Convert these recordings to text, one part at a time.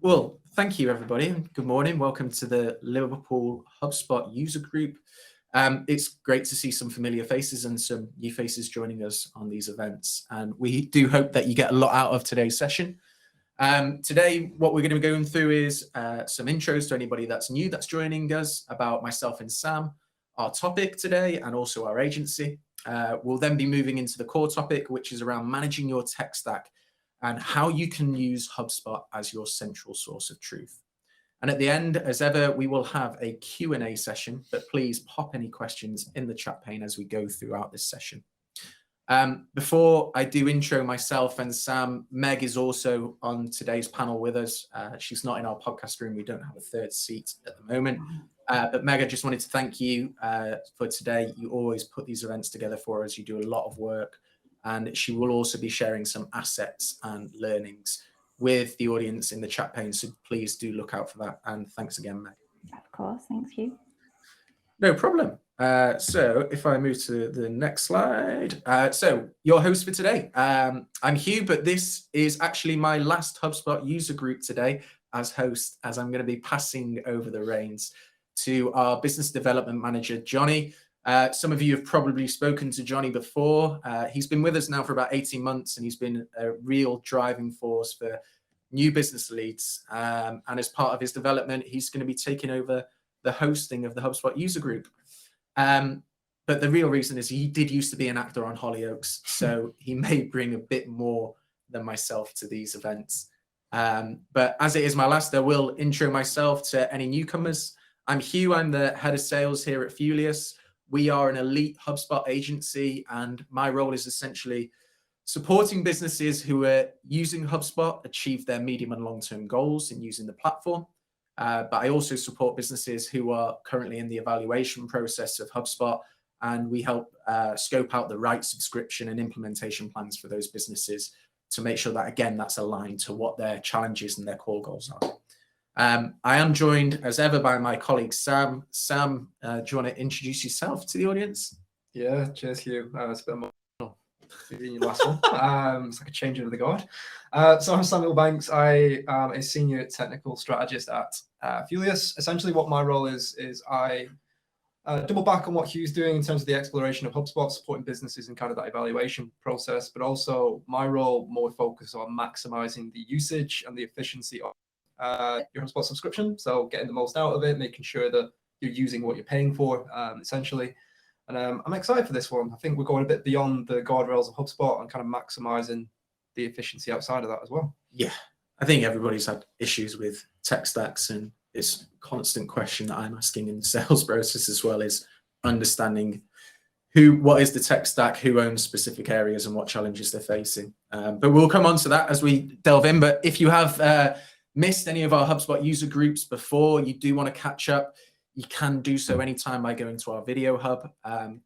Well, thank you, everybody. Good morning. Welcome to the Liverpool HubSpot user group. It's great to see some familiar faces and some new faces joining us on these events. And we do hope that you get a lot out of today's session. Today, what we're going to be going through is some intros to anybody that's new that's joining us about myself and Sam, our topic today, and also our agency. We'll then be moving into the core topic, which is around managing your tech stack and how you can use HubSpot as your central source of truth. And at the end, as ever, we will have a Q&A session, but please pop any questions in the chat pane as we go throughout this session. Before I do intro myself and Sam, Meg is also on today's panel with us. She's not in our podcast room. We don't have a third seat at the moment. But Meg, I just wanted to thank you for today. You always put these events together for us. You do a lot of work. And she will also be sharing some assets and learnings with the audience in the chat pane. So please do look out for that. And thanks again, Meg. Of course, thank you. No problem. So if I move to the next slide. So your host for today. I'm Hugh, but this is actually my last HubSpot user group today as host, as I'm going to be passing over the reins to our business development manager, Johnny. Some of you have probably spoken to Johnny before. He's been with us now for about 18 months, and he's been a real driving force for new business leads. And as part of his development, he's going to be taking over the hosting of the HubSpot user group. But the real reason is he did used to be an actor on Hollyoaks, so he may bring a bit more than myself to these events. But as it is my last, I will intro myself to any newcomers. I'm Hugh. I'm the head of sales here at Fuelius. We are an elite HubSpot agency, and my role is essentially supporting businesses who are using HubSpot achieve their medium and long-term goals in using the platform. But I also support businesses who are currently in the evaluation process of HubSpot, and we help scope out the right subscription and implementation plans for those businesses to make sure that, again, that's aligned to what their challenges and their core goals are. I am joined, as ever, by my colleague, Sam. Sam, do you want to introduce yourself to the audience? Yeah, cheers, Hugh. It's a bit emotional being your last one. It's like a change of the guard. So I'm Samuel Banks. I am a senior technical strategist at Fuelius. Essentially, what my role is I double back on what Hugh's doing in terms of the exploration of HubSpot, supporting businesses in kind of that evaluation process, but also my role more focused on maximizing the usage and the efficiency of your HubSpot subscription. So getting the most out of it, making sure that you're using what you're paying for, essentially. And I'm excited for this one. I think we're going a bit beyond the guardrails of HubSpot and kind of maximizing the efficiency outside of that as well. Yeah, I think everybody's had issues with tech stacks, and it's a constant question that I'm asking in the sales process as well is understanding what is the tech stack, who owns specific areas, and what challenges they're facing. But we'll come on to that as we delve in. But if you have missed any of our HubSpot user groups before, you do want to catch up, you can do so anytime by going to our video hub.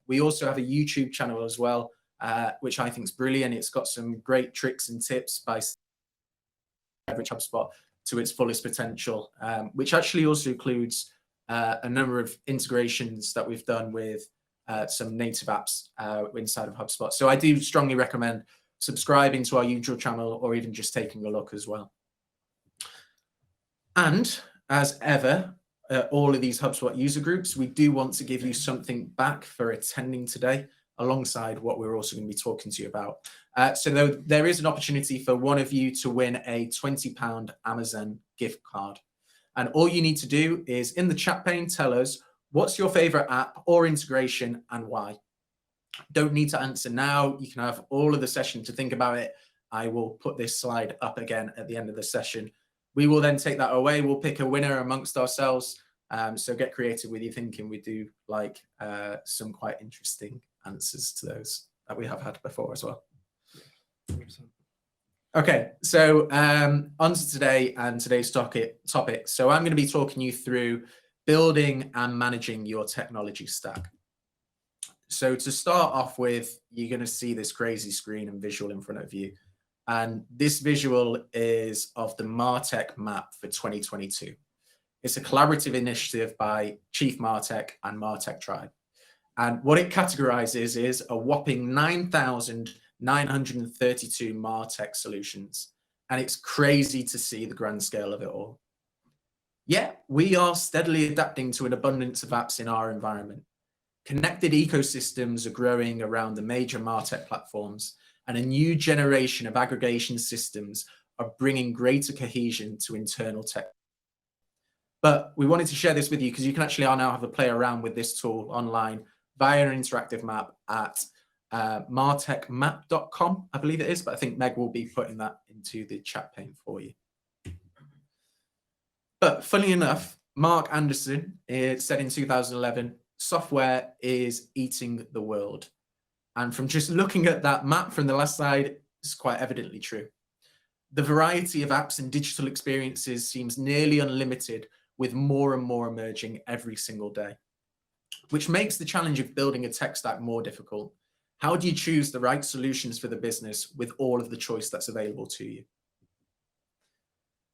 We also have a YouTube channel as well, which I think is brilliant. It's got some great tricks and tips by leverage HubSpot to its fullest potential, which actually also includes a number of integrations that we've done with some native apps inside of HubSpot. So I do strongly recommend subscribing to our YouTube channel or even just taking a look as well. And as ever, all of these HubSpot user groups, we do want to give you something back for attending today, alongside what we're also going to be talking to you about. So there is an opportunity for one of you to win a £20 Amazon gift card. And all you need to do is in the chat pane, tell us what's your favorite app or integration and why. Don't need to answer now. You can have all of the session to think about it. I will put this slide up again at the end of the session. We will then take that away. We'll pick a winner amongst ourselves. So get creative with your thinking. We do like some quite interesting answers to those that we have had before as well. 100%. Okay, so on to today and today's topic. So I'm going to be talking you through building and managing your technology stack. So to start off with, you're going to see this crazy screen and visual in front of you. And this visual is of the MarTech map for 2022. It's a collaborative initiative by Chief MarTech and MarTech Tribe. And what it categorizes is a whopping 9,932 MarTech solutions. and it's crazy to see the grand scale of it all. Yet, we are steadily adapting to an abundance of apps in our environment. Connected ecosystems are growing around the major MarTech platforms, and a new generation of aggregation systems are bringing greater cohesion to internal tech. But we wanted to share this with you because you can actually now have a play around with this tool online via an interactive map at martechmap.com, I believe it is, but I think Meg will be putting that into the chat pane for you. But funny enough, Mark Anderson said in 2011, software is eating the world. And from just looking at that map from the last slide, it's quite evidently true. The variety of apps and digital experiences seems nearly unlimited, with more and more emerging every single day, which makes the challenge of building a tech stack more difficult. How do you choose the right solutions for the business with all of the choice that's available to you?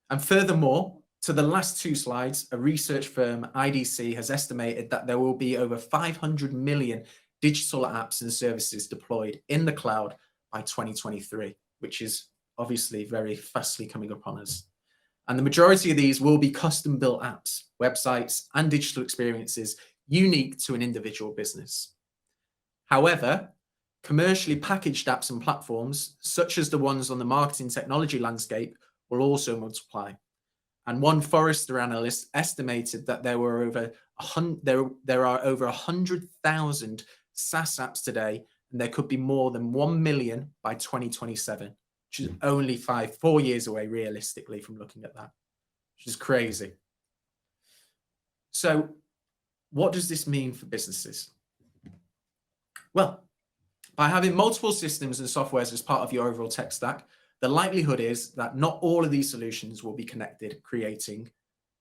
And furthermore, to the last two slides, a research firm, IDC, has estimated that there will be over 500 million digital apps and services deployed in the cloud by 2023, which is obviously very fastly coming upon us. And the majority of these will be custom-built apps, websites, and digital experiences unique to an individual business. However, commercially packaged apps and platforms, such as the ones on the marketing technology landscape, will also multiply. And one Forrester analyst estimated that there are over 100,000 SaaS apps today, and there could be more than 1 million by 2027, which is only 4 years away realistically from looking at that, which is crazy. So what does this mean for businesses? Well, by having multiple systems and softwares as part of your overall tech stack, the likelihood is that not all of these solutions will be connected, creating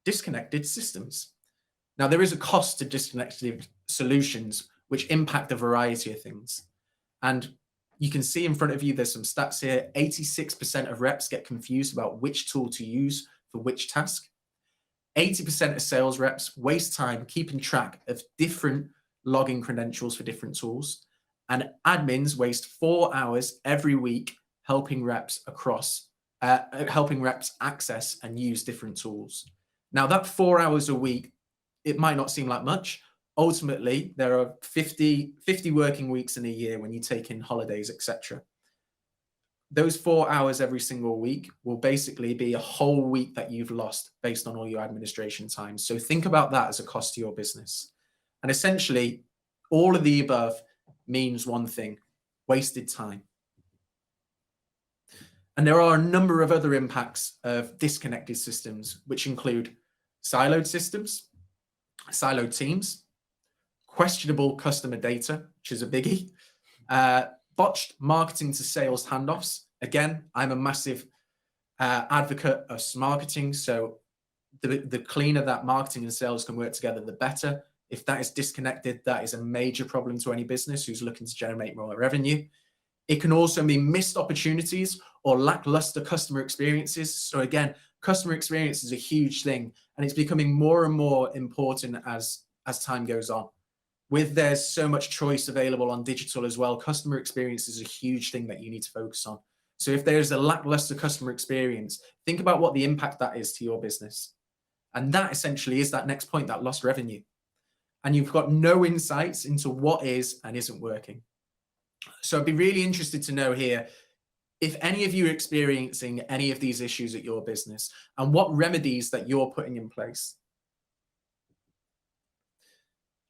disconnected systems. Now, there is a cost to disconnected solutions, which impact a variety of things. And you can see in front of you, there's some stats here. 86% of reps get confused about which tool to use for which task. 80% of sales reps waste time keeping track of different login credentials for different tools. And admins waste 4 hours every week helping reps access and use different tools. Now, that 4 hours a week, it might not seem like much. Ultimately, there are 50 working weeks in a year when you take in holidays, etc. Those 4 hours every single week will basically be a whole week that you've lost based on all your administration time. So think about that as a cost to your business. And essentially, all of the above means one thing: wasted time. And there are a number of other impacts of disconnected systems, which include siloed systems, siloed teams, questionable customer data, which is a biggie, botched marketing to sales handoffs. Again, I'm a massive advocate of marketing. So the cleaner that marketing and sales can work together, the better. If that is disconnected, that is a major problem to any business who's looking to generate more revenue. It can also mean missed opportunities or lackluster customer experiences. So again, customer experience is a huge thing, and it's becoming more and more important as time goes on. There's so much choice available on digital as well, customer experience is a huge thing that you need to focus on. So if there's a lackluster customer experience, think about what the impact that is to your business. And that essentially is that next point, that lost revenue. And you've got no insights into what is and isn't working. So I'd be really interested to know here if any of you are experiencing any of these issues at your business and what remedies that you're putting in place.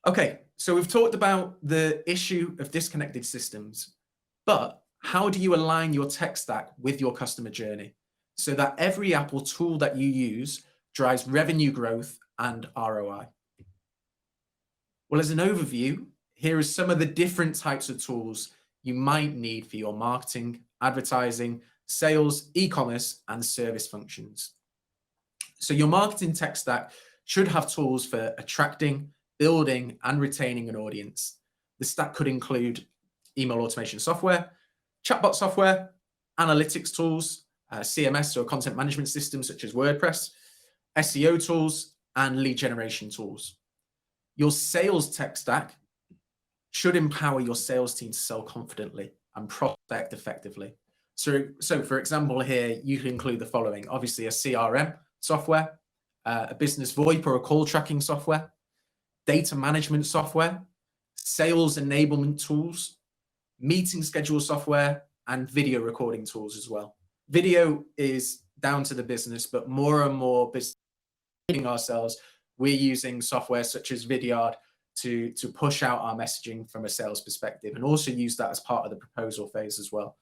Okay, so we've talked about the issue of disconnected systems, but how do you align your tech stack with your customer journey so that every app or tool that you use drives revenue growth and ROI? Well, as an overview, here are some of the different types of tools you might need for your marketing, advertising, sales, e-commerce, and service functions. So your marketing tech stack should have tools for attracting, building, and retaining an audience. The stack could include email automation software, chatbot software, analytics tools, CMS or content management systems such as WordPress, SEO tools, and lead generation tools. Your sales tech stack should empower your sales team to sell confidently and prospect effectively. So for example, here, you can include the following: obviously a CRM software, a business VoIP or a call tracking software, data management software, sales enablement tools, meeting schedule software, and video recording tools as well. Video is down to the business, but more and more business ourselves, we're using software such as Vidyard to push out our messaging from a sales perspective, and also use that as part of the proposal phase as well.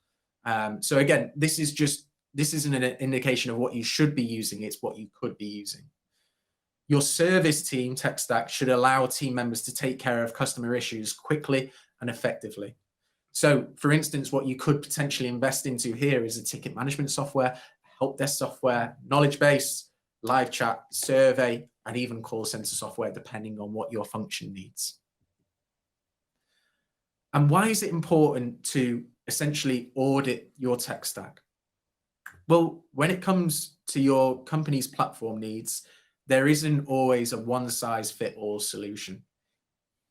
So again, this isn't an indication of what you should be using, it's what you could be using. Your service team tech stack should allow team members to take care of customer issues quickly and effectively. So for instance, what you could potentially invest into here is a ticket management software, help desk software, knowledge base, live chat, survey, and even call center software, depending on what your function needs. And why is it important to essentially audit your tech stack? Well, when it comes to your company's platform needs, there isn't always a one-size-fits-all solution.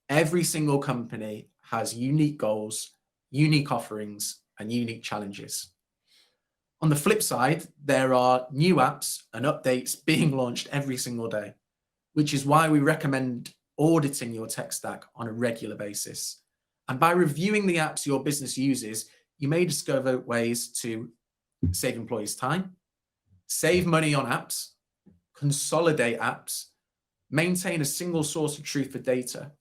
Every single company has unique goals, unique offerings, and unique challenges. On the flip side, there are new apps and updates being launched every single day, which is why we recommend auditing your tech stack on a regular basis. And by reviewing the apps your business uses, you may discover ways to save employees time, save money on apps, consolidate apps, maintain a single source of truth for data,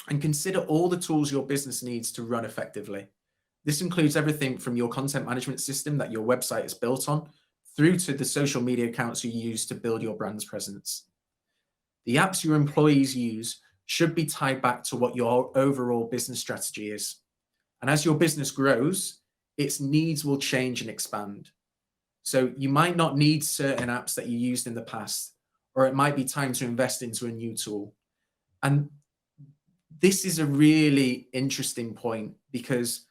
and consider all the tools your business needs to run effectively. This includes everything from your content management system that your website is built on, through to the social media accounts you use to build your brand's presence. The apps your employees use should be tied back to what your overall business strategy is. And as your business grows, its needs will change and expand. So you might not need certain apps that you used in the past, or it might be time to invest into a new tool. And this is a really interesting point, because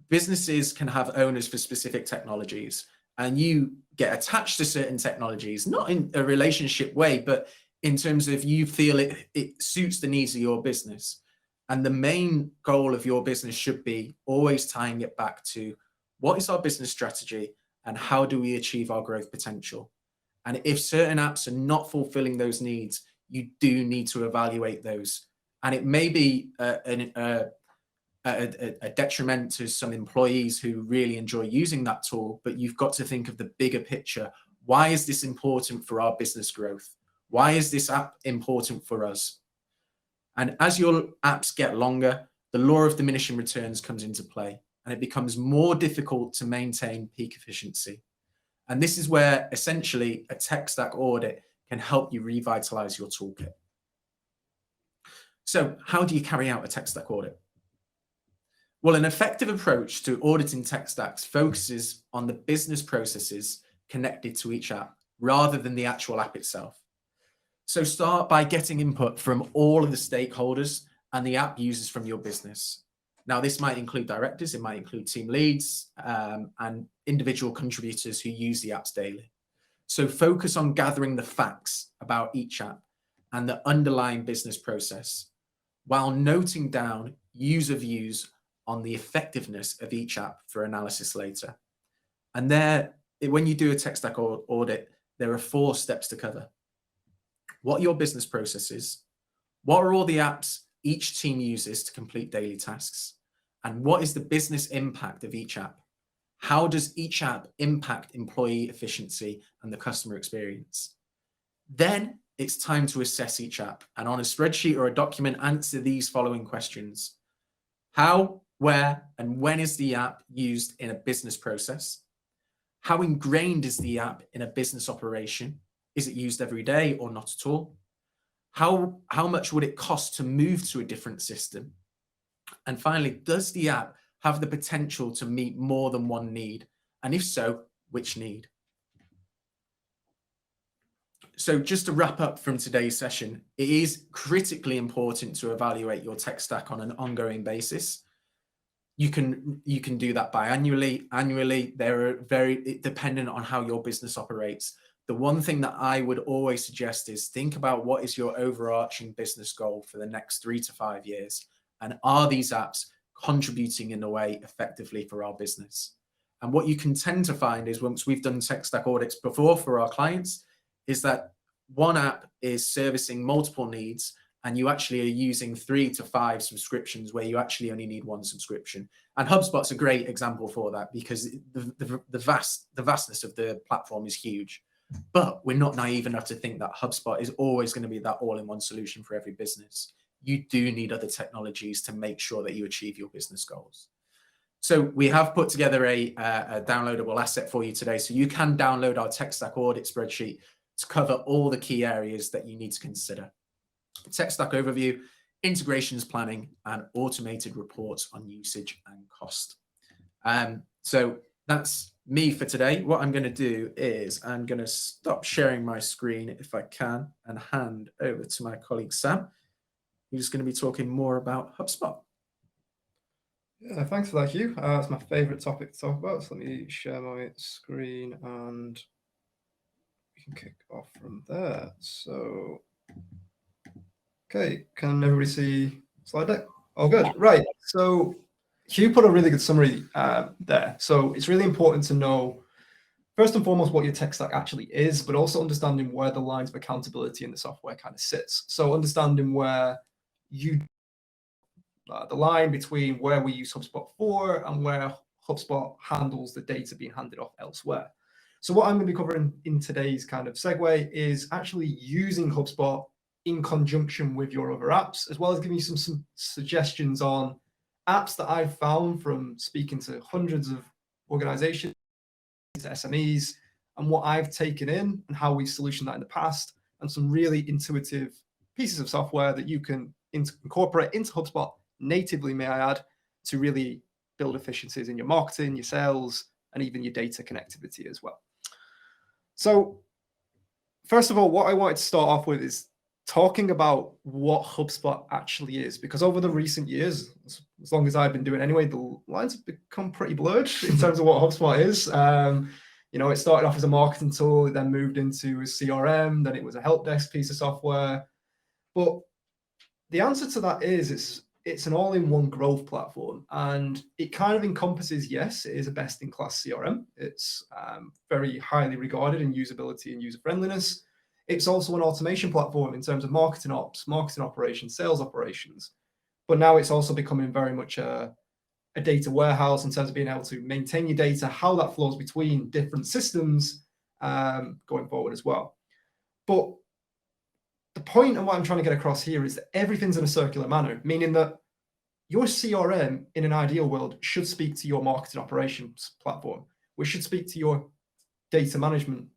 businesses can have owners for specific technologies, and you get attached to certain technologies, not in a relationship way, but in terms of you feel it suits the needs of your business. And the main goal of your business should be always tying it back to what is our business strategy and how do we achieve our growth potential. And if certain apps are not fulfilling those needs, you do need to evaluate those. And it may be a detriment to some employees who really enjoy using that tool, but you've got to think of the bigger picture. Why is this important for our business growth? Why is this app important for us? And as your apps get longer, the law of diminishing returns comes into play, and it becomes more difficult to maintain peak efficiency. And this is where essentially a tech stack audit can help you revitalize your toolkit. So how do you carry out a tech stack audit? Well, an effective approach to auditing tech stacks focuses on the business processes connected to each app rather than the actual app itself. So start by getting input from all of the stakeholders and the app users from your business. Now, this might include directors, it might include team leads, and individual contributors who use the apps daily. So focus on gathering the facts about each app and the underlying business process, while noting down user views on the effectiveness of each app for analysis later. And there, when you do a tech stack audit, there are 4 steps to cover. What are your business processes? What are all the apps each team uses to complete daily tasks? And what is the business impact of each app? How does each app impact employee efficiency and the customer experience? Then it's time to assess each app, and on a spreadsheet or a document, answer these following questions. How, where, and when is the app used in a business process? How ingrained is the app in a business operation? Is it used every day or not at all? How much would it cost to move to a different system? And finally, does the app have the potential to meet more than one need? And if so, which need? So just to wrap up from today's session, it is critically important to evaluate your tech stack on an ongoing basis. You can do that biannually, annually. They're very dependent on how your business operates. The one thing that I would always suggest is think about what is your overarching business goal for the next 3 to 5 years. And are these apps contributing in a way effectively for our business? And what you can tend to find is, once we've done tech stack audits before for our clients, is that one app is servicing multiple needs, and you actually are using 3 to 5 subscriptions where you actually only need 1 subscription. And HubSpot's a great example for that, because the vastness of the platform is huge. But we're not naive enough to think that HubSpot is always going to be that all-in-one solution for every business. You do need other technologies to make sure that you achieve your business goals. So we have put together a downloadable asset for you today. So you can download our tech stack audit spreadsheet to cover all the key areas that you need to consider. Tech stack overview, integrations planning, and automated reports on usage and cost. So that's me for today. What I'm going to do is I'm going to stop sharing my screen if I can and hand over to my colleague Sam, who's going to be talking more about HubSpot. Yeah, thanks for that, Hugh. It's my favorite topic to talk about. So let me share my screen and we can kick off from there. So, okay, can everybody see slide deck? Oh, good. Right. So Hugh put a really good summary there. So it's really important to know, first and foremost, what your tech stack actually is, but also understanding where the lines of accountability in the software kind of sits. So understanding where you the line between where we use HubSpot for and where HubSpot handles the data being handed off elsewhere. So what I'm going to be covering in today's kind of segue is actually using HubSpot in conjunction with your other apps, as well as giving you some suggestions on apps that I've found from speaking to hundreds of organizations, to SMEs, and what I've taken in and how we've solutioned that in the past, and some really intuitive pieces of software that you can incorporate into HubSpot natively, may I add, to really build efficiencies in your marketing, your sales, and even your data connectivity as well. So first of all, what I wanted to start off with is talking about what HubSpot actually is, because over the recent years, as long as I've been doing anyway, the lines have become pretty blurred in terms of what HubSpot is. It started off as a marketing tool, it then moved into a CRM, then it was a help desk piece of software. But the answer to that is it's an all-in-one growth platform, and it kind of encompasses, yes, it is a best-in-class CRM. It's very highly regarded in usability and user friendliness. It's also an automation platform in terms of marketing ops, marketing operations, sales operations. But now it's also becoming very much a data warehouse in terms of being able to maintain your data, how that flows between different systems going forward as well. But the point of what I'm trying to get across here is that everything's in a circular manner, meaning that your CRM in an ideal world should speak to your marketing operations platform, which should speak to your data management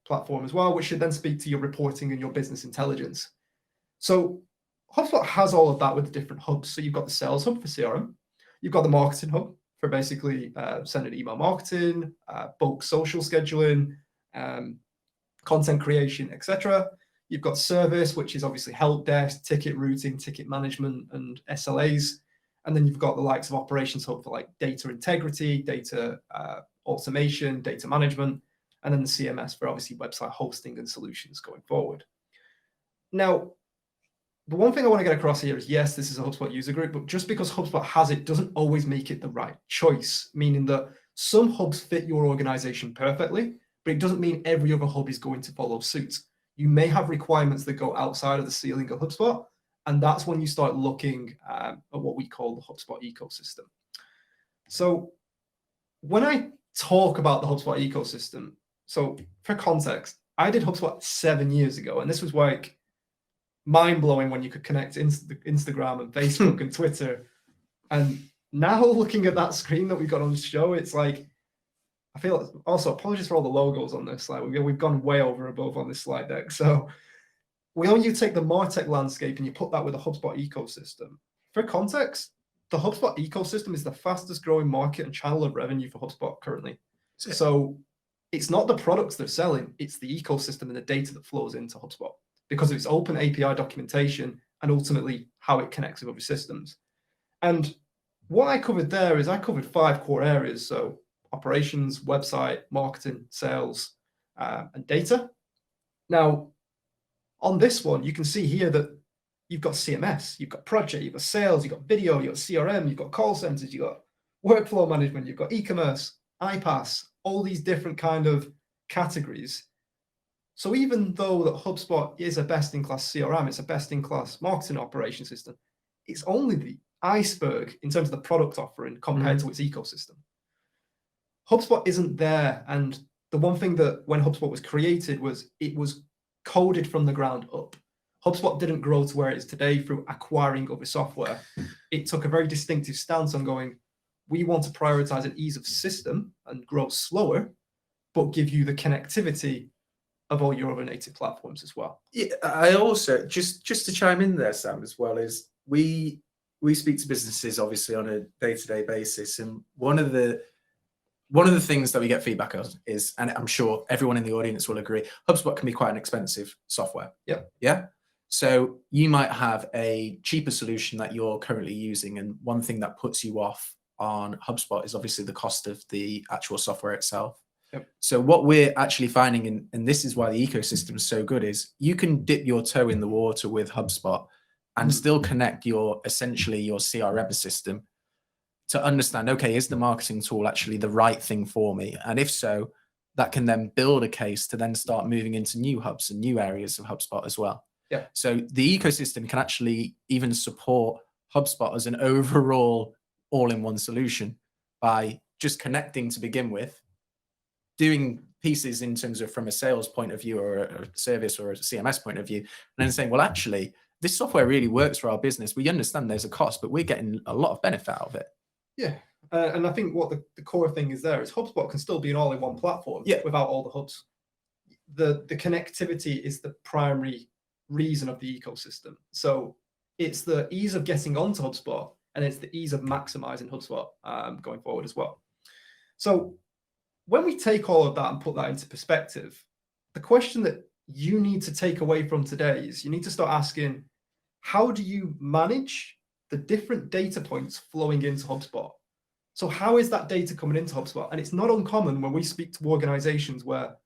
platform as well, which should then speak to your reporting and your business intelligence. So HubSpot has all of that with the different hubs. So you've got the sales hub for CRM, you've got the marketing hub for basically sending email marketing, bulk social scheduling, content creation, etc. You've got service, which is obviously help desk, ticket routing, ticket management, and SLAs. And then you've got the likes of operations hub for like data integrity, data automation, data management, and then the CMS for obviously website hosting and solutions going forward. Now, the one thing I want to get across here is, yes, this is a HubSpot user group, but just because HubSpot has it doesn't always make it the right choice, meaning that some hubs fit your organization perfectly, but it doesn't mean every other hub is going to follow suit. You may have requirements that go outside of the ceiling of HubSpot, and that's when you start looking at what we call the HubSpot ecosystem. So when I talk about the HubSpot ecosystem, so for context, I did HubSpot 7 years ago, and this was like mind-blowing when you could connect Instagram and Facebook and Twitter. And now looking at that screen that we've got on the show, it's like, I feel, also apologies for all the logos on this slide. We've gone way over above on this slide deck. So when you take the MarTech landscape and you put that with the HubSpot ecosystem, for context, the HubSpot ecosystem is the fastest growing market and channel of revenue for HubSpot currently. So it's not the products they're selling, it's the ecosystem and the data that flows into HubSpot because of its open API documentation and ultimately how it connects with other systems. And what I covered there is I covered 5 core areas. So operations, website, marketing, sales, and data. Now, on this one, you can see here that you've got CMS, you've got project, you've got sales, you've got video, you've got CRM, you've got call centers, you've got workflow management, you've got e-commerce, iPaaS, all these different kind of categories. So even though that HubSpot is a best-in-class CRM, it's a best-in-class marketing operation system, it's only the iceberg in terms of the product offering compared to its ecosystem. HubSpot isn't there. And the one thing that when HubSpot was created was it was coded from the ground up. HubSpot didn't grow to where it is today through acquiring other software. It took a very distinctive stance on going, we want to prioritize an ease of system and grow slower, but give you the connectivity of all your other native platforms as well. Yeah, I also, just to chime in there, Sam, as well, is we speak to businesses obviously on a day-to-day basis, and one of the things that we get feedback on is, and I'm sure everyone in the audience will agree, HubSpot can be quite an expensive software. Yeah. So you might have a cheaper solution that you're currently using, and one thing that puts you off on HubSpot is obviously the cost of the actual software itself. So what we're actually finding, and this is why the ecosystem is so good, is you can dip your toe in the water with HubSpot and still connect essentially your CRM system to understand, okay, is the marketing tool actually the right thing for me? And if so, that can then build a case to then start moving into new hubs and new areas of HubSpot as well. So the ecosystem can actually even support HubSpot as an overall all-in-one solution by just connecting to begin with, doing pieces in terms of from a sales point of view or a service or a CMS point of view, and then saying, well, actually, this software really works for our business. We understand there's a cost, but we're getting a lot of benefit out of it. And I think what the core thing is there is HubSpot can still be an all-in-one platform without all the hubs. The connectivity is the primary reason of the ecosystem. So it's the ease of getting onto HubSpot, and it's the ease of maximizing HubSpot going forward as well. So when we take all of that and put that into perspective, the question that you need to take away from today is you need to start asking, how do you manage the different data points flowing into HubSpot? So how is that data coming into HubSpot? And it's not uncommon when we speak to organizations where,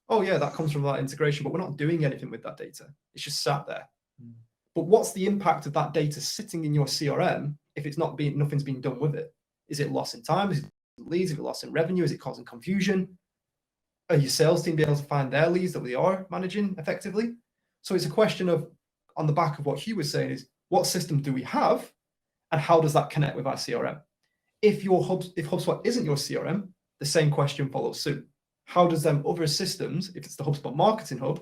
oh yeah, that comes from that integration, but we're not doing anything with that data. It's just sat there. But what's the impact of that data sitting in your CRM if it's nothing's being done with it? Is it loss in time? Is it leads? Is it loss in revenue? Is it causing confusion? Are your sales team be able to find their leads that we are managing effectively? So it's a question of, on the back of what Hugh was saying, is what system do we have and how does that connect with our CRM? If HubSpot isn't your CRM, the same question follows suit. How does them other systems, if it's the HubSpot Marketing Hub,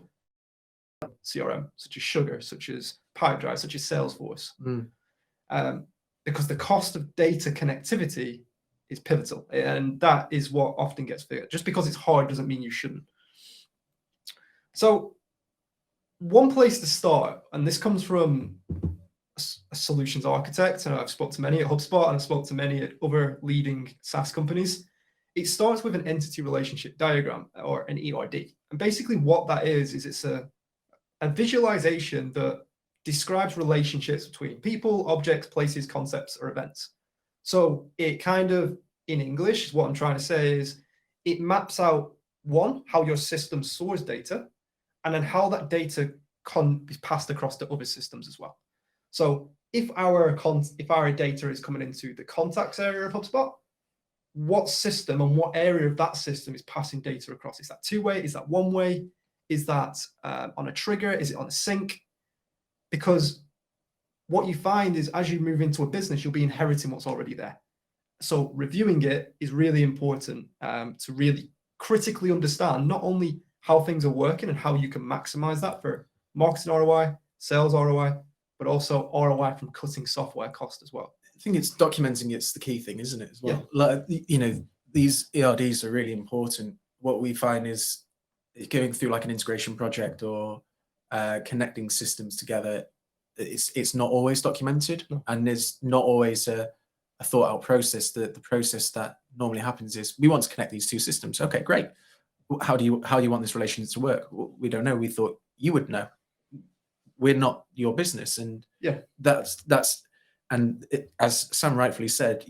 CRM, such as Sugar, such as Pipedrive, such as Salesforce, because the cost of data connectivity is pivotal, and that is what often gets figured. Just because it's hard doesn't mean you shouldn't. So one place to start, and this comes from a solutions architect, and I've spoken to many at HubSpot and I've spoken to many at other leading SaaS companies. It starts with an entity relationship diagram, or an ERD. And basically what that is it's a visualization that describes relationships between people, objects, places, concepts, or events. So it kind of, in English, what I'm trying to say is it maps out, one, how your system stores data, and then how that data is passed across to other systems as well. So if our data is coming into the contacts area of HubSpot, what system and what area of that system is passing data across? Is that two-way? Is that one-way? Is that on a trigger? Is it on a sync? Because what you find is as you move into a business, you'll be inheriting what's already there. So reviewing it is really important to really critically understand not only how things are working and how you can maximize that for marketing ROI, sales ROI, but also ROI from cutting software cost as well. I think it's documenting, it's the key thing, isn't it, as well? Like, these ERDs are really important. What we find is going through like an integration project or connecting systems together, it's not always documented, and there's not always a thought out process. The process that normally happens is we want to connect these two systems. Okay, great. How do you want this relationship to work? Well, we don't know. We thought you would know. We're not your business, and as Sam rightfully said,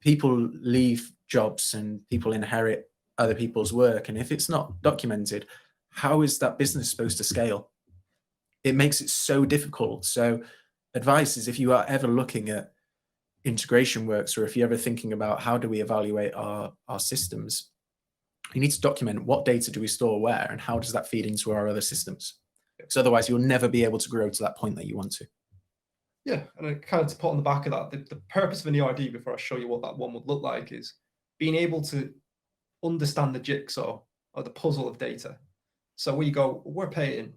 people leave jobs and people inherit other people's work, and if it's not documented, how is that business supposed to scale? It makes it so difficult. So advice is, if you are ever looking at integration works, or if you're ever thinking about how do we evaluate our systems, you need to document what data do we store where and how does that feed into our other systems. Because otherwise you'll never be able to grow to that point that you want to. Yeah, and kind of to put on the back of that, the purpose of an ERD, before I show you what that one would look like, is being able to understand the jigsaw or the puzzle of data. So we go, we're paying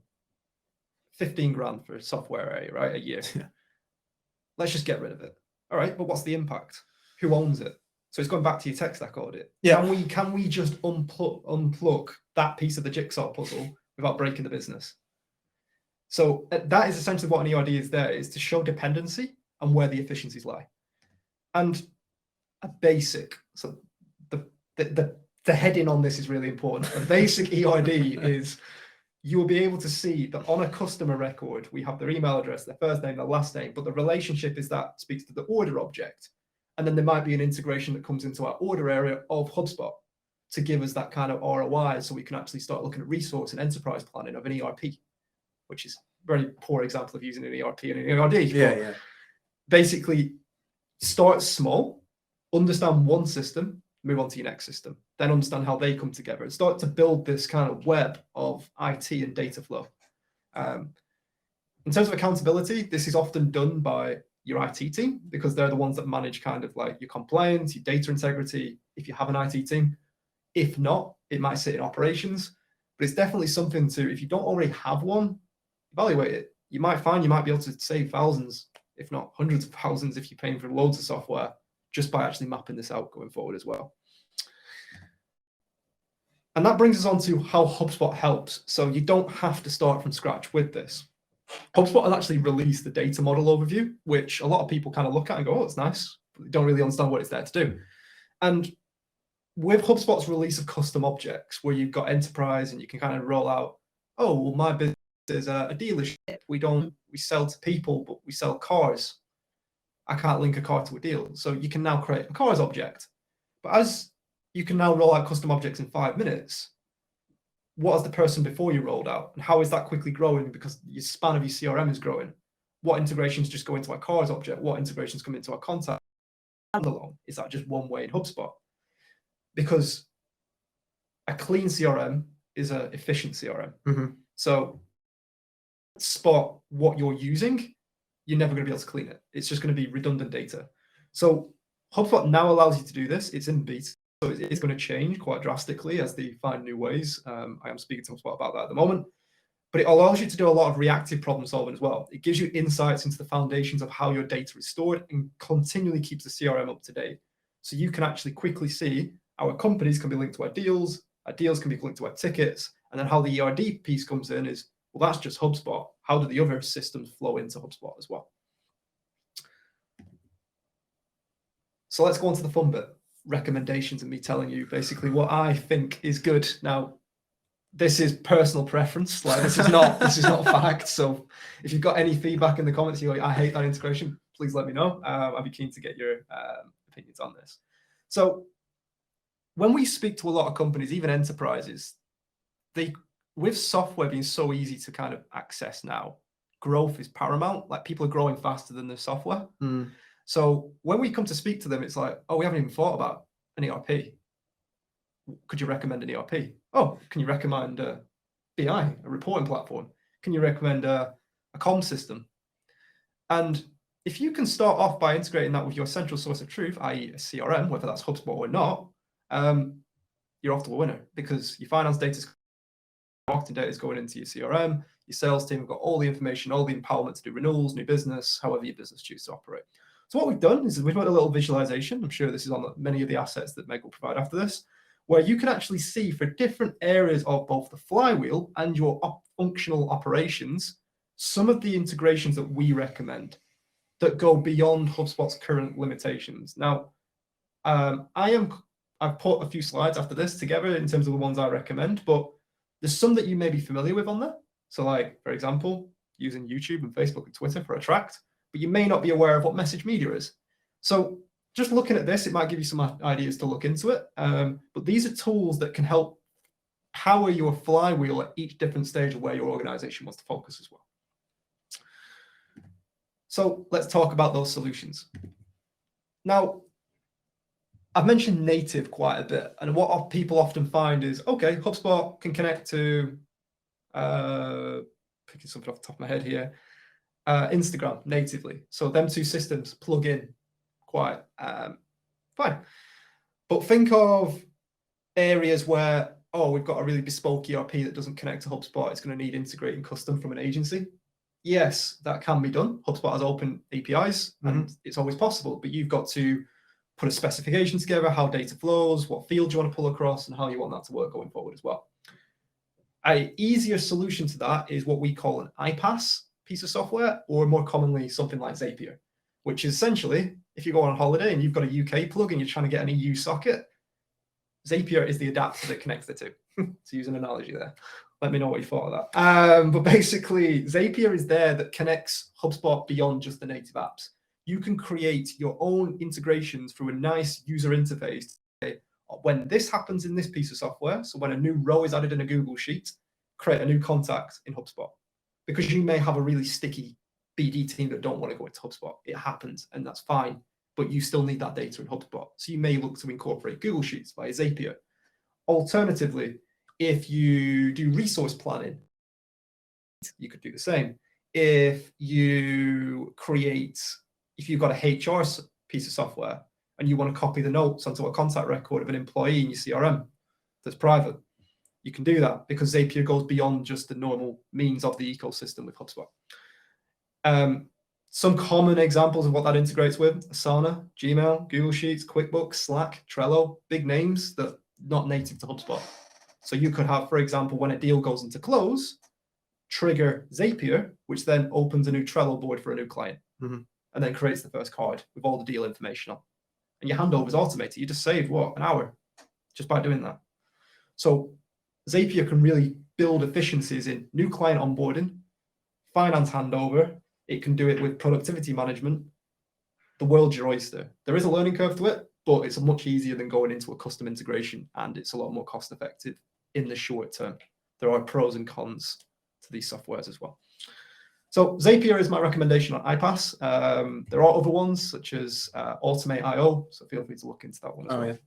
15 grand for a software area, right, a year. Let's just get rid of it. All right, but what's the impact? Who owns it? So it's going back to your tech stack audit. Yeah. Can we just unplug that piece of the jigsaw puzzle without breaking the business? So that is essentially what an ERD is there, is to show dependency and where the efficiencies lie. And a basic, so the heading on this is really important. A basic ERD is you will be able to see that on a customer record, we have their email address, their first name, their last name, but the relationship is that speaks to the order object. And then there might be an integration that comes into our order area of HubSpot to give us that kind of ROI, so we can actually start looking at resource and enterprise planning of an ERP, which is a very poor example of using an ERP and an ERD. Yeah. Basically, start small, understand one system, move on to your next system, then understand how they come together and start to build this kind of web of IT and data flow. In terms of accountability, this is often done by your IT team, because they're the ones that manage kind of like your compliance, your data integrity, if you have an IT team. If not, it might sit in operations, but it's definitely something to, if you don't already have one, evaluate it. You might find you might be able to save thousands, if not hundreds of thousands, if you're paying for loads of software, just by actually mapping this out going forward as well. And that brings us on to how HubSpot helps. So you don't have to start from scratch with this. HubSpot has actually released the data model overview, which a lot of people kind of look at and go, oh, it's nice, but they don't really understand what it's there to do. And with HubSpot's release of custom objects, where you've got enterprise and you can kind of roll out, oh, well, my business is a dealership. We sell to people, but we sell cars. I can't link a car to a deal. So you can now create a cars object. But as you can now roll out custom objects in 5 minutes, what has the person before you rolled out? And how is that quickly growing? Because your span of your CRM is growing. What integrations just go into our cars object? What integrations come into our contact standalone? Is that just one way in HubSpot? Because a clean CRM is an efficient CRM. Mm-hmm. So spot what you're using, you're never going to be able to clean it. It's just going to be redundant data. So HubSpot now allows you to do this. It's in beta, so it's going to change quite drastically as they find new ways. I am speaking to HubSpot about that at the moment. But it allows you to do a lot of reactive problem solving as well. It gives you insights into the foundations of how your data is stored and continually keeps the CRM up to date. So you can actually quickly see our companies can be linked to our deals can be linked to our tickets, and then how the ERD piece comes in is, well, that's just HubSpot. How do the other systems flow into HubSpot as well? So let's go on to the fun bit, recommendations, and me telling you basically what I think is good. Now, this is personal preference. Like this is not fact. So if you've got any feedback in the comments, you're like, I hate that integration, please let me know. I'd be keen to get your opinions on this. So when we speak to a lot of companies, even enterprises, with software being so easy to kind of access now, growth is paramount. Like people are growing faster than the software. So when we come to speak to them, it's like, oh, we haven't even thought about an ERP. Could you recommend an ERP? Oh, can you recommend a BI, a reporting platform? Can you recommend a comm system? And if you can start off by integrating that with your central source of truth, i.e. a CRM, whether that's HubSpot or not, you're off to a winner, because your finance data, marketing data is going into your CRM, your sales team have got all the information, all the empowerment to do renewals, new business, however your business chooses to operate. So what we've done is we've got a little visualization. I'm sure this is on many of the assets that Meg will provide after this, where you can actually see for different areas of both the flywheel and your functional operations, some of the integrations that we recommend that go beyond HubSpot's current limitations. Now, I've put a few slides after this together in terms of the ones I recommend, but there's some that you may be familiar with on there. So like, for example, using YouTube and Facebook and Twitter for Attract, but you may not be aware of what message media is. So just looking at this, it might give you some ideas to look into it. But these are tools that can help power your flywheel at each different stage of where your organization wants to focus as well. So let's talk about those solutions. Now, I've mentioned native quite a bit, and what people often find is, okay, HubSpot can connect to, picking something off the top of my head here, Instagram natively. So them two systems plug in quite fine. But think of areas where, oh, we've got a really bespoke ERP that doesn't connect to HubSpot. It's going to need integrating custom from an agency. Yes, that can be done. HubSpot has open APIs and it's always possible, but you've got to put a specification together, how data flows, what fields you want to pull across, and how you want that to work going forward as well. An easier solution to that is what we call an iPaaS piece of software, or more commonly something like Zapier, which is essentially, if you go on holiday and you've got a UK plug and you're trying to get an EU socket, Zapier is the adapter that connects the two. To use an analogy there. Let me know what you thought of that. But basically, Zapier is there that connects HubSpot beyond just the native apps. You can create your own integrations through a nice user interface. When this happens in this piece of software, so when a new row is added in a Google Sheet, create a new contact in HubSpot. Because you may have a really sticky BD team that don't want to go into HubSpot. It happens, and that's fine. But you still need that data in HubSpot. So you may look to incorporate Google Sheets via Zapier. Alternatively, if you do resource planning, you could do the same. If you've got a HR piece of software and you want to copy the notes onto a contact record of an employee in your CRM that's private, you can do that because Zapier goes beyond just the normal means of the ecosystem with HubSpot. Some common examples of what that integrates with: Asana, Gmail, Google Sheets, QuickBooks, Slack, Trello, big names that are not native to HubSpot. So you could have, for example, when a deal goes into close, trigger Zapier, which then opens a new Trello board for a new client, and then creates the first card with all the deal information on. And your handover is automated. You just saved, an hour just by doing that. So Zapier can really build efficiencies in new client onboarding, finance handover. It can do it with productivity management. The world's your oyster. There is a learning curve to it, but it's much easier than going into a custom integration, and it's a lot more cost effective in the short term. There are pros and cons to these softwares as well. So Zapier is my recommendation on iPaaS. There are other ones such as Automate.io, so feel free to look into that one as well. Yeah.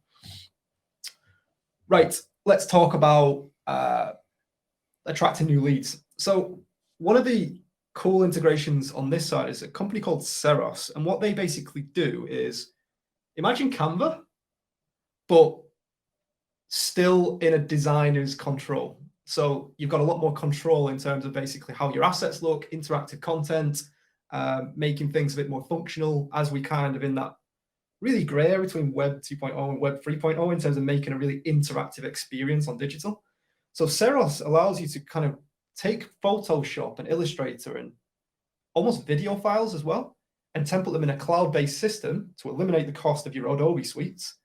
Right, let's talk about attracting new leads. So one of the cool integrations on this side is a company called Seros, and what they basically do is, imagine Canva, but still in a designer's control. So you've got a lot more control in terms of basically how your assets look, interactive content, making things a bit more functional, as we kind of in that really gray area between Web 2.0 and Web 3.0 in terms of making a really interactive experience on digital. So Seros allows you to kind of take Photoshop and Illustrator and almost video files as well, and template them in a cloud-based system to eliminate the cost of your Adobe suites,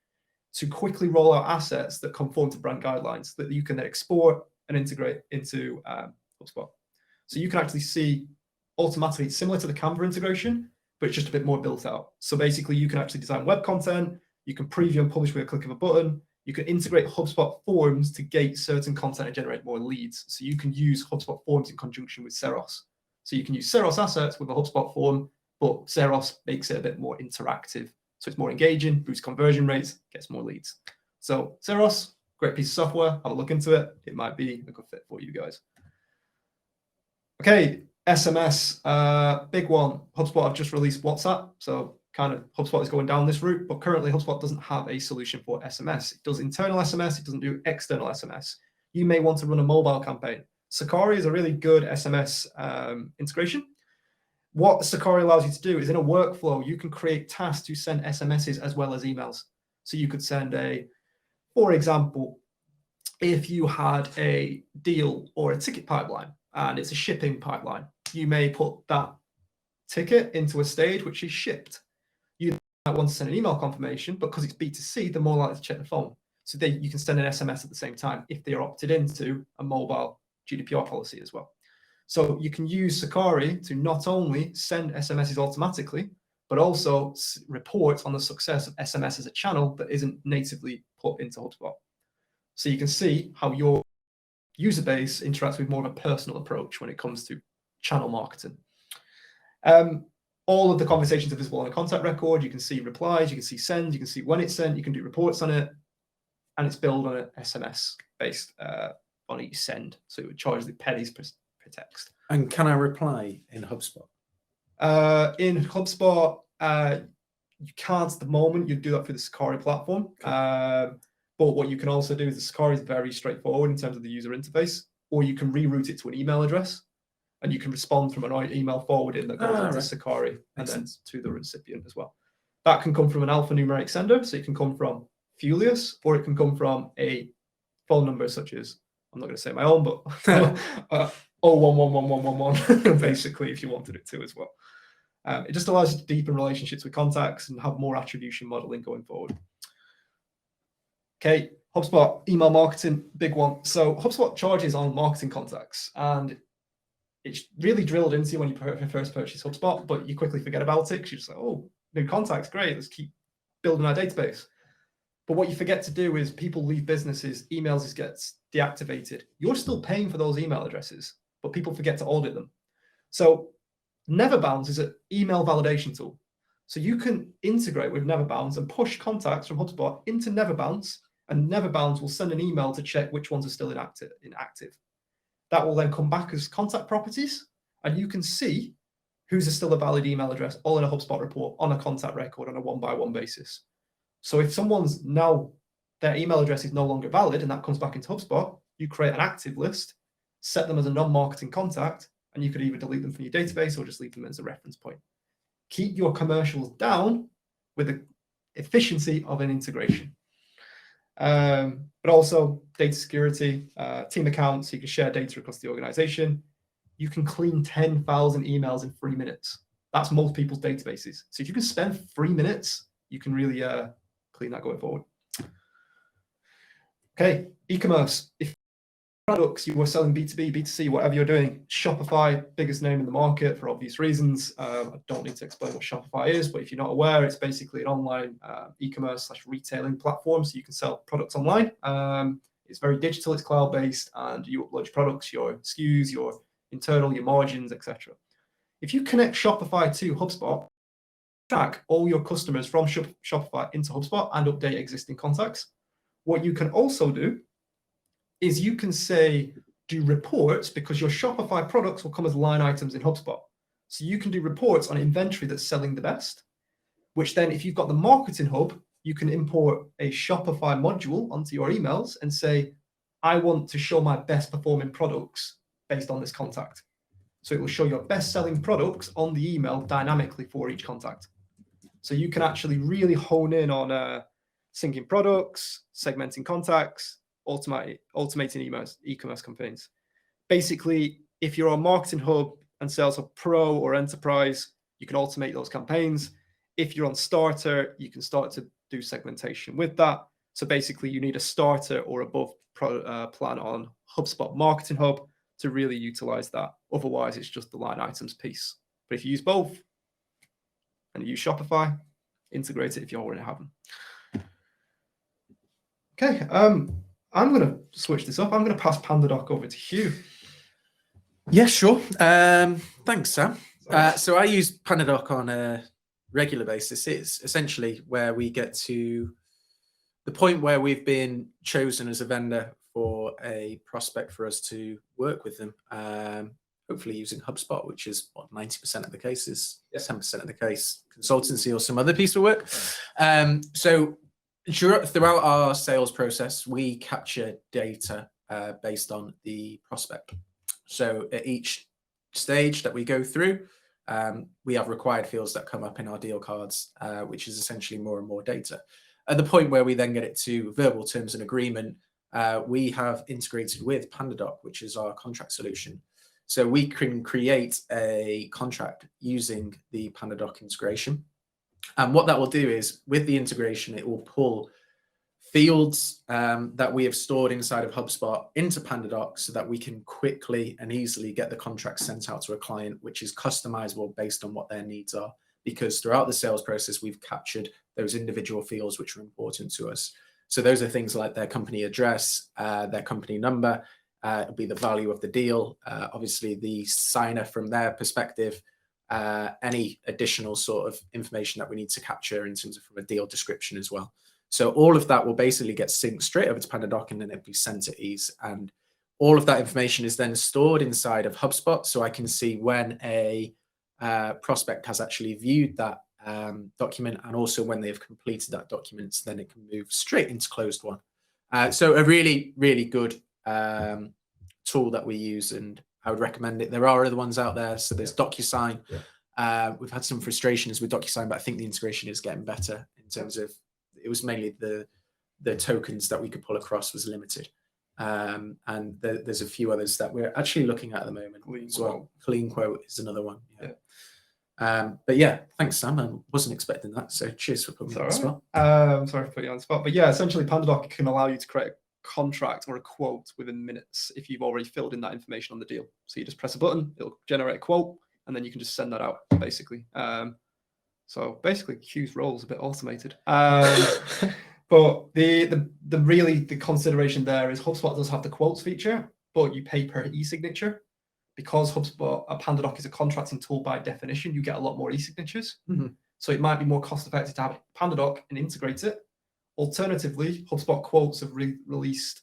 to quickly roll out assets that conform to brand guidelines that you can then export and integrate into HubSpot. So you can actually see automatically, similar to the Canva integration, but it's just a bit more built out. So basically you can actually design web content, you can preview and publish with a click of a button, you can integrate HubSpot forms to gate certain content and generate more leads. So you can use HubSpot forms in conjunction with Seros. So you can use Seros assets with a HubSpot form, but Seros makes it a bit more interactive. So it's more engaging, boosts conversion rates, gets more leads. So Seros, great piece of software. Have a look into it. It might be a good fit for you guys. Okay, SMS, big one. HubSpot have just released WhatsApp. So kind of HubSpot is going down this route, but currently HubSpot doesn't have a solution for SMS. It does internal SMS, it doesn't do external SMS. You may want to run a mobile campaign. Sakari is a really good SMS integration. What Sakari allows you to do is in a workflow, you can create tasks to send SMSs as well as emails. So you could send for example, if you had a deal or a ticket pipeline and it's a shipping pipeline, you may put that ticket into a stage which is shipped. You might want to send an email confirmation, but because it's B2C, they're more likely to check the phone. So you can send an SMS at the same time if they are opted into a mobile GDPR policy as well. So you can use Sakari to not only send SMSs automatically, but also report on the success of SMS as a channel that isn't natively put into HubSpot. So you can see how your user base interacts with more of a personal approach when it comes to channel marketing. all of the conversations are visible on a contact record. You can see replies, you can see sends, you can see when it's sent, you can do reports on it, and it's billed on an SMS based on each send. So it would charge the pennies per text. And can I reply in HubSpot? In HubSpot, you can't at the moment. You do that through the Sakari platform. Okay. But what you can also do is the Sakari is very straightforward in terms of the user interface, or you can reroute it to an email address, and you can respond from an email forwarding that goes into Sakari and then to the recipient as well. That can come from an alphanumeric sender, so it can come from Fuelius, or it can come from a phone number such as, I'm not going to say my own, but 011111, basically, if you wanted it to as well. It just allows you to deepen relationships with contacts and have more attribution modeling going forward. Okay, HubSpot, email marketing, big one. So HubSpot charges on marketing contacts, and it's really drilled into you when you first purchase HubSpot, but you quickly forget about it because you're just like, oh, new contacts, great, let's keep building our database. But what you forget to do is people leave businesses, emails gets deactivated. You're still paying for those email addresses, but people forget to audit them. So Neverbounce is an email validation tool. So you can integrate with Neverbounce and push contacts from HubSpot into Neverbounce, and Neverbounce will send an email to check which ones are still inactive. That will then come back as contact properties, and you can see who's still a valid email address all in a HubSpot report on a contact record on a one-by-one basis. So if someone's now, their email address is no longer valid and that comes back into HubSpot, you create an active list, set them as a non-marketing contact, and you could either delete them from your database or just leave them as a reference point. Keep your commercials down with the efficiency of an integration. But also data security, team accounts, you can share data across the organization. You can clean 10,000 emails in 3 minutes. That's most people's databases. So if you can spend 3 minutes, you can really clean that going forward. Okay, e-commerce. If products you were selling B2B, B2C, whatever you're doing, Shopify, biggest name in the market for obvious reasons. I don't need to explain what Shopify is, but if you're not aware, it's basically an online e-commerce / retailing platform, so you can sell products online. It's very digital, it's cloud-based, and you upload your products, your SKUs, your internal, your margins, etc. If you connect Shopify to HubSpot, track all your customers from Shopify into HubSpot and update existing contacts. What you can also do is you can say, do reports, because your Shopify products will come as line items in HubSpot. So you can do reports on inventory that's selling the best, which then if you've got the marketing hub, you can import a Shopify module onto your emails and say, I want to show my best performing products based on this contact. So it will show your best selling products on the email dynamically for each contact. So you can actually really hone in on syncing products, segmenting contacts, automating emails, e-commerce campaigns. Basically, if you're on Marketing Hub and Sales Hub Pro or Enterprise, you can automate those campaigns. If you're on Starter, you can start to do segmentation with that. So basically, you need a Starter or above plan on HubSpot Marketing Hub to really utilize that. Otherwise, it's just the line items piece. But if you use both and you use Shopify, integrate it if you already have them. Okay, I'm going to switch this up. I'm going to pass PandaDoc over to Hugh. Yeah, sure. Thanks, Sam. So I use PandaDoc on a regular basis. It's essentially where we get to the point where we've been chosen as a vendor for a prospect for us to work with them, hopefully using HubSpot, which is what 90% of the cases, 10% of the case, consultancy or some other piece of work. So throughout our sales process, we capture data based on the prospect. So at each stage that we go through, we have required fields that come up in our deal cards, which is essentially more and more data. At the point where we then get it to verbal terms and agreement, we have integrated with PandaDoc, which is our contract solution. So we can create a contract using the PandaDoc integration. And what that will do is, with the integration, it will pull fields that we have stored inside of HubSpot into PandaDoc so that we can quickly and easily get the contract sent out to a client, which is customizable based on what their needs are. Because throughout the sales process, we've captured those individual fields which are important to us. So those are things like their company address, their company number, it'll be the value of the deal, obviously the signer from their perspective, any additional sort of information that we need to capture in terms of from a deal description as well. So all of that will basically get synced straight over to PandaDoc, and then it'll be sent to ease. And all of that information is then stored inside of HubSpot, so I can see when a prospect has actually viewed that document, and also when they've completed that document, so then it can move straight into closed one. So a really, really good tool that we use, and I would recommend it. There are other ones out there. So there's DocuSign. We've had some frustrations with DocuSign, but I think the integration is getting better in terms of, it was mainly the tokens that we could pull across was limited. And there's a few others that we're actually looking at the moment as well. Clean Quote is another one. But yeah, thanks, Sam. I wasn't expecting that. So cheers for putting me on the spot. Sorry for putting you on the spot. But yeah, essentially PandaDoc can allow you to create a contract or a quote within minutes if you've already filled in that information on the deal. So you just press a button, it'll generate a quote, and then you can just send that out, basically. So basically Q's role is a bit automated. But the consideration there is HubSpot does have the quotes feature, but you pay per e-signature. Because HubSpot, PandaDoc is a contracting tool by definition, you get a lot more e-signatures. So it might be more cost effective to have PandaDoc and integrate it. Alternatively, HubSpot Quotes have released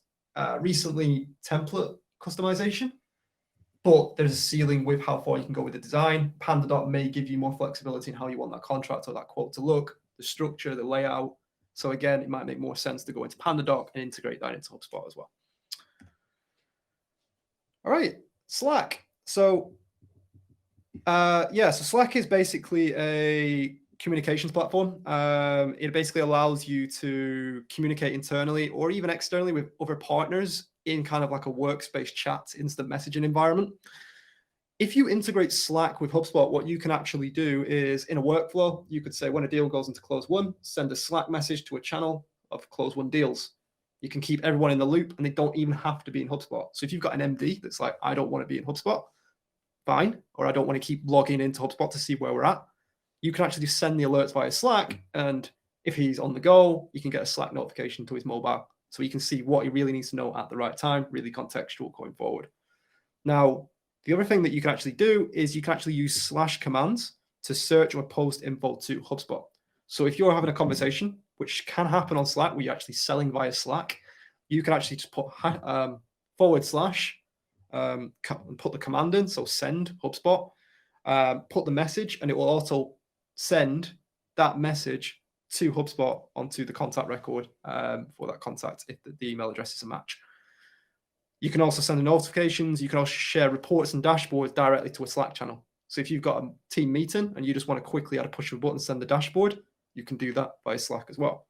recently template customization, but there's a ceiling with how far you can go with the design. PandaDoc may give you more flexibility in how you want that contract or that quote to look, the structure, the layout. So again, it might make more sense to go into PandaDoc and integrate that into HubSpot as well. All right, Slack. So so Slack is basically a communications platform. It basically allows you to communicate internally or even externally with other partners in kind of like a workspace chat, instant messaging environment. If you integrate Slack with HubSpot, what you can actually do is in a workflow, you could say when a deal goes into close one, send a Slack message to a channel of close one deals. You can keep everyone in the loop and they don't even have to be in HubSpot. So if you've got an MD that's like, I don't want to be in HubSpot, fine, or I don't want to keep logging into HubSpot to see where we're at, you can actually just send the alerts via Slack. And if he's on the go, you can get a Slack notification to his mobile. So he can see what he really needs to know at the right time, really contextual going forward. Now, the other thing that you can actually do is you can actually use / commands to search or post info to HubSpot. So if you're having a conversation, which can happen on Slack, where you're actually selling via Slack, you can actually just put / put the command in, so send HubSpot, put the message, and it will also send that message to HubSpot onto the contact record for that contact if the email address is a match. You can also send the notifications. You can also share reports and dashboards directly to a Slack channel. So if you've got a team meeting and you just want to quickly add a push of a button, send the dashboard, you can do that via Slack as well.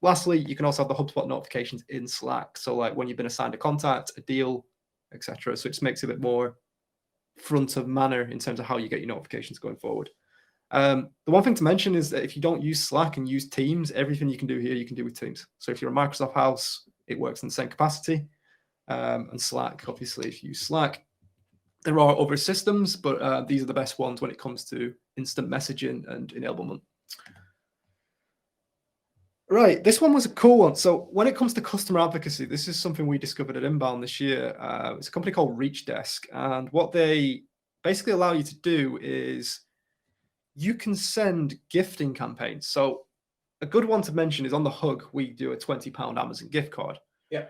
Lastly, you can also have the HubSpot notifications in Slack. So like when you've been assigned a contact, a deal, etc. So it just makes it a bit more front of manner in terms of how you get your notifications going forward. The one thing to mention is that if you don't use Slack and use Teams, everything you can do here, you can do with Teams. So if you're a Microsoft house, it works in the same capacity. And Slack, obviously, if you use Slack, there are other systems, but these are the best ones when it comes to instant messaging and enablement. Right, this one was a cool one. So when it comes to customer advocacy, this is something we discovered at Inbound this year. It's a company called ReachDesk, and what they basically allow you to do is you can send gifting campaigns. So a good one to mention is on the Hug, we do a £20 Amazon gift card. Yeah.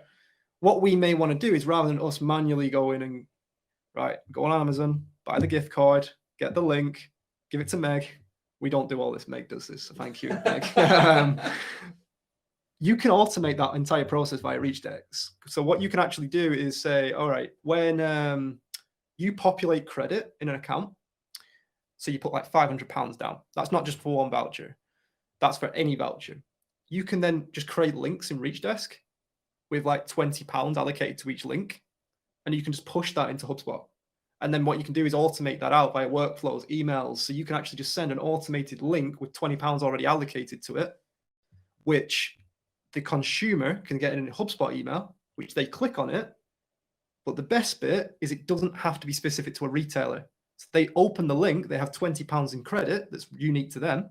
What we may want to do is rather than us manually go in and go on Amazon, buy the gift card, get the link, give it to Meg. We don't do all this. Meg does this. So thank you, Meg. You can automate that entire process via ReachDesk. So what you can actually do is say, all right, when you populate credit in an account, so you put like £500 down. That's not just for one voucher. That's for any voucher. You can then just create links in ReachDesk with like £20 allocated to each link. And you can just push that into HubSpot. And then what you can do is automate that out via workflows, emails. So you can actually just send an automated link with £20 already allocated to it, which the consumer can get in a HubSpot email, which they click on it. But the best bit is it doesn't have to be specific to a retailer. So they open the link, they have £20 in credit that's unique to them.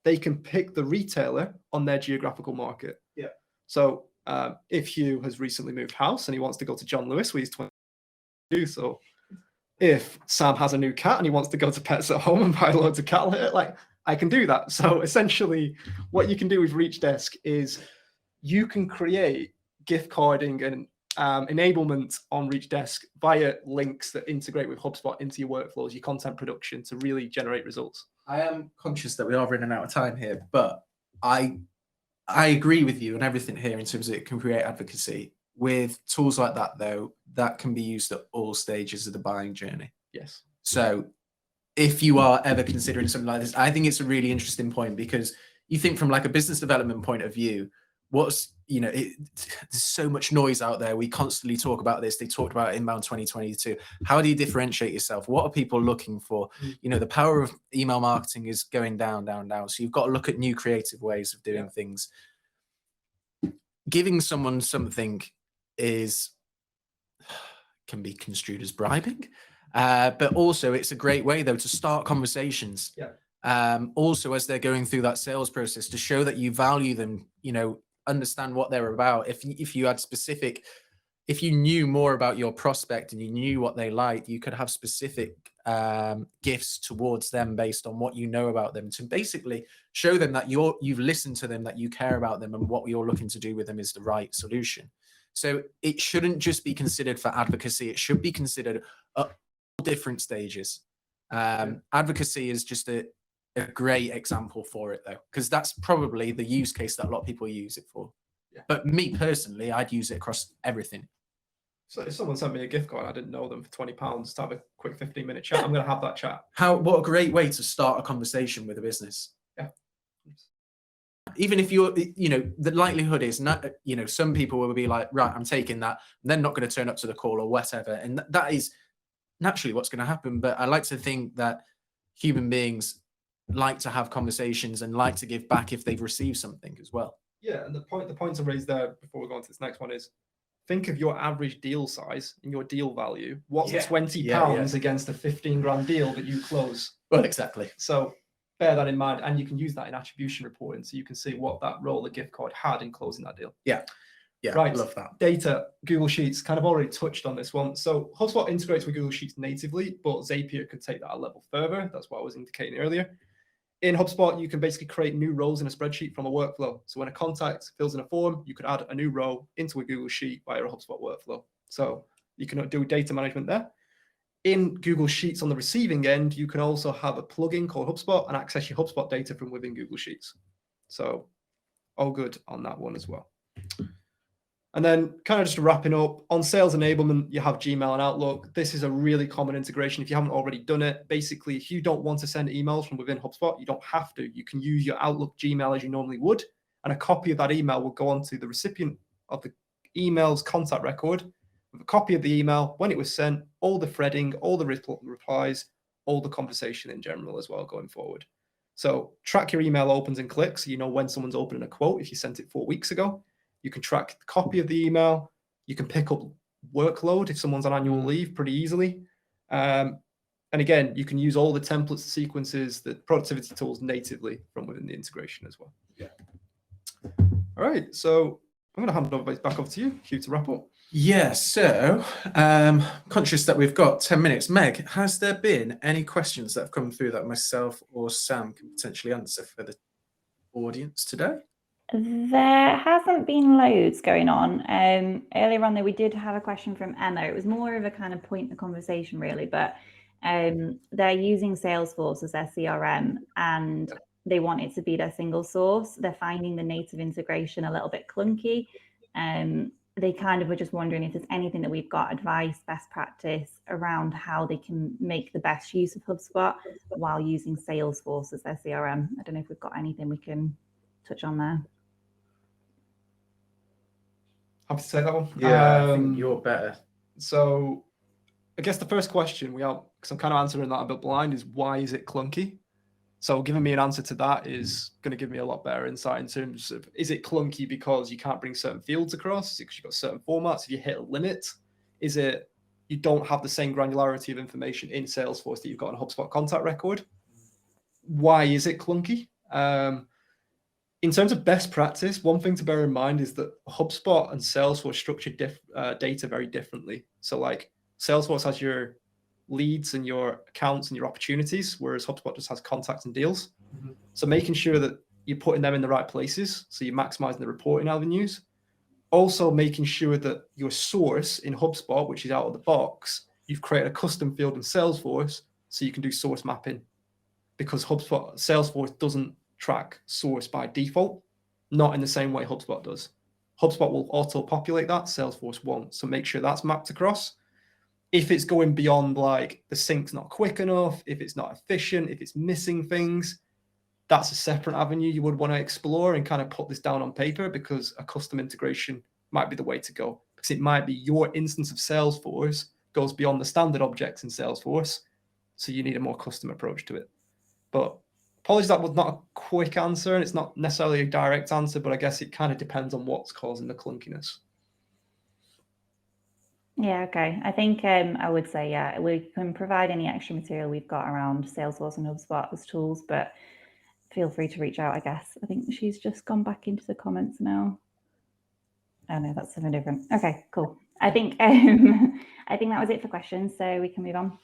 They can pick the retailer on their geographical market. Yeah. So if Hugh has recently moved house and he wants to go to John Lewis, where he's 22, so if Sam has a new cat and he wants to go to Pets at Home and buy loads of cat litter, like I can do that. So essentially what you can do with Reach Desk is you can create gift carding and enablement on Reach Desk via links that integrate with HubSpot into your workflows, your content production to really generate results. I am conscious that we are running out of time here, but I agree with you and everything here in terms of it can create advocacy. With tools like that, though, that can be used at all stages of the buying journey. Yes. So if you are ever considering something like this, I think it's a really interesting point, because you think from like a business development point of view, there's so much noise out there. We constantly talk about this. They talked about Inbound 2022. How do you differentiate yourself? What are people looking for? The power of email marketing is going down, down, down. So you've got to look at new creative ways of doing things. Giving someone something can be construed as bribing, but also it's a great way though to start conversations. Also, as they're going through that sales process, to show that you value them, understand what they're about. If you knew more about your prospect and you knew what they liked, you could have specific gifts towards them based on what you know about them, to basically show them that you've listened to them, that you care about them, and what you're looking to do with them is the right solution. So it shouldn't just be considered for advocacy. It should be considered at all different stages. Advocacy is just a great example for it, though, because that's probably the use case that a lot of people use it for. But me personally, I'd use it across everything. So if someone sent me a gift card, I didn't know them, for £20 to have a quick 15-minute chat, I'm going to have that chat. What a great way to start a conversation with a business. Even if you're, the likelihood is not, some people will be like, right, I'm taking that. They're not going to turn up to the call or whatever. And that is naturally what's going to happen. But I like to think that human beings like to have conversations and like to give back if they've received something as well. Yeah. And the point to raise there before we go on to this next one is, think of your average deal size and your deal value. What's £20 against a 15 grand deal that you close? Well, exactly. So bear that in mind, and you can use that in attribution reporting, so you can see what that role the gift card had in closing that deal. Yeah, right. I love that. Data, Google Sheets, kind of already touched on this one. So HubSpot integrates with Google Sheets natively, but Zapier could take that a level further. That's what I was indicating earlier. In HubSpot, you can basically create new rows in a spreadsheet from a workflow. So when a contact fills in a form, you could add a new row into a Google Sheet via a HubSpot workflow. So you can do data management there. In Google Sheets on the receiving end, you can also have a plugin called HubSpot and access your HubSpot data from within Google Sheets. So all good on that one as well. And then kind of just wrapping up, on sales enablement, you have Gmail and Outlook. This is a really common integration if you haven't already done it. Basically, if you don't want to send emails from within HubSpot, you don't have to. You can use your Outlook Gmail as you normally would, and a copy of that email will go onto the recipient of the email's contact record with a copy of the email, when it was sent, all the threading, all the replies, all the conversation in general as well going forward. So track your email opens and clicks, so you know when someone's opening a quote if you sent it 4 weeks ago. You can track the copy of the email. You can pick up workload if someone's on annual leave pretty easily. And again, you can use all the templates, sequences, the productivity tools natively from within the integration as well. All right, so I'm going to hand it back over to you, Hugh, to wrap up. Yeah, so conscious that we've got 10 minutes. Meg, has there been any questions that have come through that myself or Sam can potentially answer for the audience today? There hasn't been loads going on. Earlier on, though, we did have a question from Emma. It was more of a kind of point of conversation, really, but they're using Salesforce as their CRM, and they want it to be their single source. They're finding the native integration a little bit clunky. They kind of were just wondering if there's anything that we've got, advice, best practice around how they can make the best use of HubSpot while using Salesforce as their CRM. I don't know if we've got anything we can touch on there. Happy to take that one. Yeah, I think you're better. So I guess the first question we have, because I'm kind of answering that a bit blind, is why is it clunky? So giving me an answer to that is going to give me a lot better insight in terms of, is it clunky because you can't bring certain fields across? Is it because you've got certain formats? If you hit a limit? Is it you don't have the same granularity of information in Salesforce that you've got in HubSpot contact record? Why is it clunky? In terms of best practice, one thing to bear in mind is that HubSpot and Salesforce structure data very differently. So like Salesforce has your leads and your accounts and your opportunities, whereas HubSpot just has contacts and deals. Mhm. So making sure that you're putting them in the right places, so you're maximizing the reporting avenues. Also making sure that your source in HubSpot, which is out of the box, you've created a custom field in Salesforce so you can do source mapping, because Salesforce doesn't track source by default, not in the same way HubSpot does. HubSpot will auto-populate that, Salesforce won't. So make sure that's mapped across. If it's going beyond, like the sync's not quick enough, if it's not efficient, if it's missing things, that's a separate avenue you would want to explore and kind of put this down on paper, because a custom integration might be the way to go. Because it might be your instance of Salesforce goes beyond the standard objects in Salesforce. So you need a more custom approach to it. But apologies, that was not a quick answer, and it's not necessarily a direct answer, but I guess it kind of depends on what's causing the clunkiness. Yeah, okay. I think I would say, yeah, we can provide any extra material we've got around Salesforce and HubSpot as tools, but feel free to reach out, I guess. I think she's just gone back into the comments now. Oh no, that's something different. Okay, cool. I think that was it for questions, so we can move on.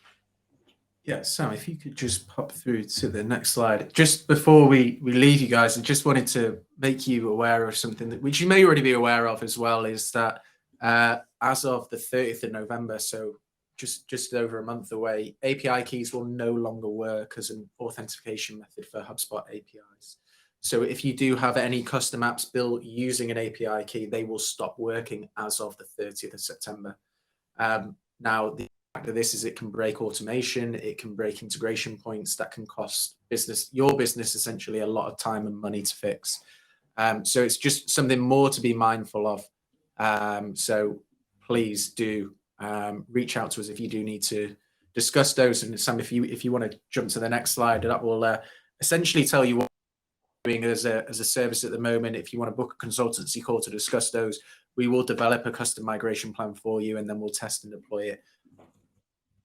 Yeah, Sam, if you could just pop through to the next slide. Just before we leave you guys, I just wanted to make you aware of something that, which you may already be aware of as well, is that as of the 30th of November, so just over a month away, API keys will no longer work as an authentication method for HubSpot APIs. So if you do have any custom apps built using an API key, they will stop working as of the 30th of September. Now, the fact of this is it can break automation, it can break integration points that can cost your business essentially a lot of time and money to fix. So it's just something more to be mindful of. So please do reach out to us if you do need to discuss those. And Sam, if you want to jump to the next slide, that will essentially tell you what we're doing as a service at the moment. If you want to book a consultancy call to discuss those, we will develop a custom migration plan for you, and then we'll test and deploy it.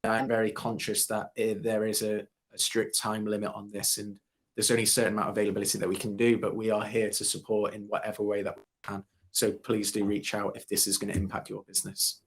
I'm very conscious that there is a strict time limit on this, and there's only a certain amount of availability that we can do, but we are here to support in whatever way that we can. So please do reach out if this is going to impact your business.